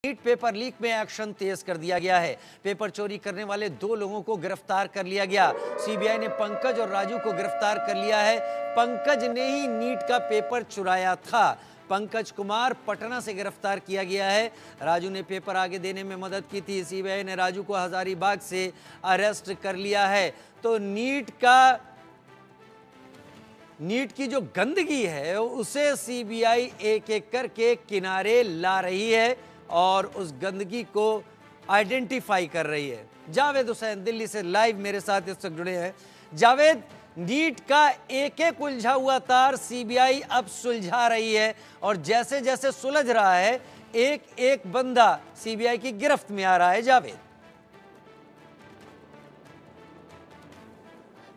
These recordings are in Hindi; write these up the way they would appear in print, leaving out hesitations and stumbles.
नीट पेपर लीक में एक्शन तेज कर दिया गया है। पेपर चोरी करने वाले 2 लोगों को गिरफ्तार कर लिया गया। सीबीआई ने पंकज और राजू को गिरफ्तार कर लिया है। पंकज ने ही नीट का पेपर चुराया था। पंकज कुमार पटना से गिरफ्तार किया गया है। राजू ने पेपर आगे देने में मदद की थी। सीबीआई ने राजू को हजारीबाग से अरेस्ट कर लिया है। तो नीट की जो गंदगी है उसे सीबीआई एक एक करके किनारे ला रही है और उस गंदगी को आइडेंटिफाई कर रही है। जावेद हुसैन दिल्ली से लाइव मेरे साथ इस वक्त जुड़े हैं। जावेद, नीट का एक एक उलझा हुआ तार सीबीआई अब सुलझा रही है और जैसे जैसे सुलझ रहा है एक एक बंदा सीबीआई की गिरफ्त में आ रहा है। जावेद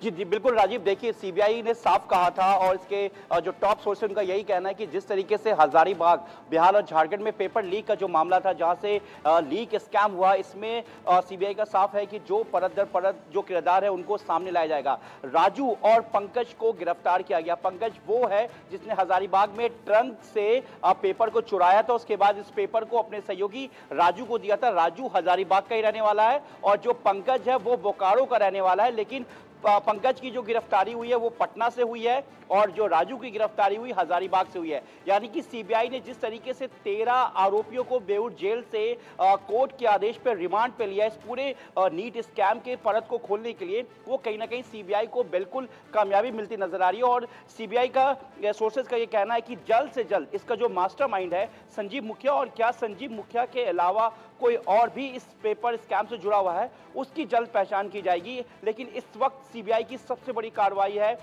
जी बिल्कुल राजीव, देखिए सीबीआई ने साफ कहा था और इसके जो टॉप सोर्स है उनका यही कहना है कि जिस तरीके से हजारीबाग, बिहार और झारखंड में पेपर लीक का जो मामला था, जहां से लीक स्कैम हुआ, इसमें सीबीआई का साफ है कि जो परत दर परत जो किरदार है उनको सामने लाया जाएगा। राजू और पंकज को गिरफ्तार किया गया। पंकज वो है जिसने हजारीबाग में ट्रंक से पेपर को चुराया था, उसके बाद इस पेपर को अपने सहयोगी राजू को दिया था। राजू हजारीबाग का ही रहने वाला है और जो पंकज है वो बोकारो का रहने वाला है। लेकिन पंकज की जो गिरफ्तारी हुई है वो पटना से हुई है और जो राजू की गिरफ्तारी हुई हजारीबाग से हुई है। यानी कि सीबीआई ने जिस तरीके से 13 आरोपियों को बेऊर जेल से कोर्ट के आदेश पर रिमांड पे लिया इस पूरे नीट स्कैम के परत को खोलने के लिए, वो कहीं ना कहीं सीबीआई को बिल्कुल कामयाबी मिलती नजर आ रही है। और सीबीआई का सोर्सेज का ये कहना है कि जल्द से जल्द इसका जो मास्टरमाइंड है संजीव मुखिया, और क्या संजीव मुखिया के अलावा कोई और भी इस पेपर स्कैम से जुड़ा हुआ है, उसकी जल्द पहचान की जाएगी। लेकिन इस वक्त सीबीआई की सबसे बड़ी कार्रवाई है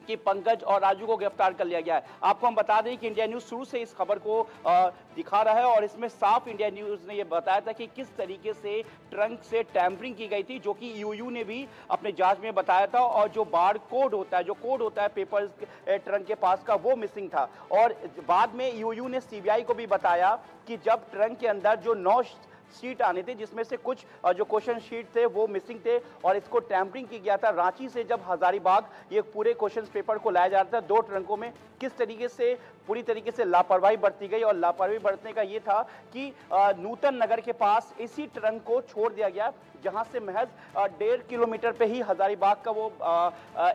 कि पंकज और राजू को गिरफ्तार कर लिया गया है। आपको हम बता दें कि इंडिया न्यूज शुरू से इस खबर को दिखा रहा है और इसमें साफ इंडिया न्यूज ने यह बताया था कि किस तरीके से ट्रंक से टैंपरिंग की गई थी, जो कि यूयू ने भी अपने जांच में बताया था। और जो बार कोड होता है, जो कोड होता है पेपर ट्रंक के पास का, वो मिसिंग था। और बाद में यूयू ने सीबीआई को भी बताया कि जब ट्रंक के अंदर जो 9 शीट आने थे, जिसमें से कुछ जो क्वेश्चन शीट थे वो मिसिंग थे और इसको टैंपरिंग किया गया था। रांची से जब हजारीबाग ये पूरे क्वेश्चन पेपर को लाया जा रहा था 2 ट्रंकों में, किस तरीके से पूरी तरीके से लापरवाही बरती गई। और लापरवाही बरतने का ये था कि नूतन नगर के पास इसी ट्रंक को छोड़ दिया गया, जहां से महज 1.5 किलोमीटर पे ही हजारीबाग का वो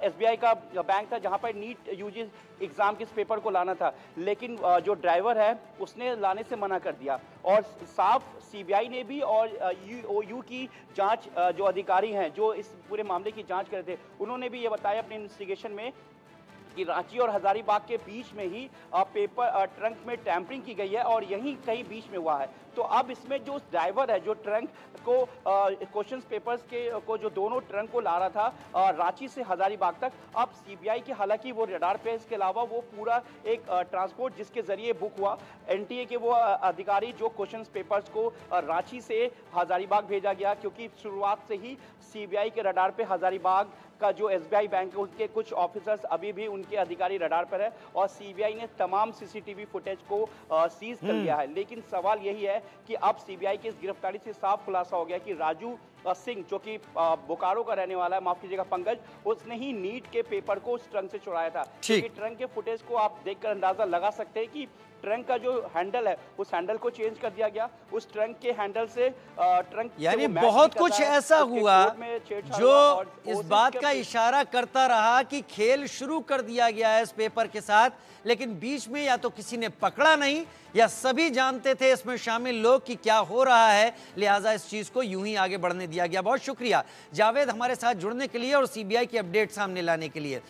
एसबीआई का बैंक था, जहां पर नीट यूजी एग्जाम के इस पेपर को लाना था। लेकिन जो ड्राइवर है उसने लाने से मना कर दिया। और साफ सीबीआई ने भी और यूओयू की जांच जो अधिकारी हैं जो इस पूरे मामले की जांच कर रहे थे, उन्होंने भी ये बताया अपने इन्वेस्टिगेशन में कि रांची और हजारीबाग के बीच में ही पेपर ट्रंक में टैंपरिंग की गई है और यहीं कहीं बीच में हुआ है। तो अब इसमें जो ड्राइवर है, जो ट्रंक को क्वेश्चन पेपर्स के को जो दोनों ट्रंक को ला रहा था रांची से हजारीबाग तक, अब सीबीआई की हालांकि वो रडार पे, इसके अलावा वो पूरा एक ट्रांसपोर्ट जिसके जरिए बुक हुआ, एनटीए के वो अधिकारी जो क्वेश्चन पेपर्स को रांची से हजारीबाग भेजा गया, क्योंकि शुरुआत से ही सीबीआई के रडार पे हजारीबाग का जो एसबीआई बैंक है उसके कुछ ऑफिसर्स अभी भी उनके अधिकारी रडार पर है और सीबीआई ने तमाम सीसीटीवी फुटेज को सीज कर लिया है। लेकिन सवाल यही है कि अब सीबीआई की इस गिरफ्तारी से साफ खुलासा हो गया कि राजू सिंह, जो कि बोकारो का रहने वाला है, माफ कीजिएगा पंकज, उसने ही नीट के पेपर को उस ट्रंक से चुराया था। क्योंकि ट्रंक के फुटेज को आप देखकर अंदाजा लगा सकते हैं कि ट्रंक का जो हैंडल है उस हैंडल को चेंज कर दिया गया। उस ट्रंक के हैंडल से ट्रंक, यानी बहुत कुछ ऐसा हुआ जो इस बात का इशारा करता रहा कि खेल शुरू कर दिया गया है इस पेपर के साथ, लेकिन बीच में या तो किसी ने पकड़ा नहीं या सभी जानते थे इसमें शामिल लोग कि क्या हो रहा है, लिहाजा इस चीज को यूं ही आगे बढ़ने दिया गया। बहुत शुक्रिया जावेद हमारे साथ जुड़ने के लिए और सीबीआई की अपडेट सामने लाने के लिए।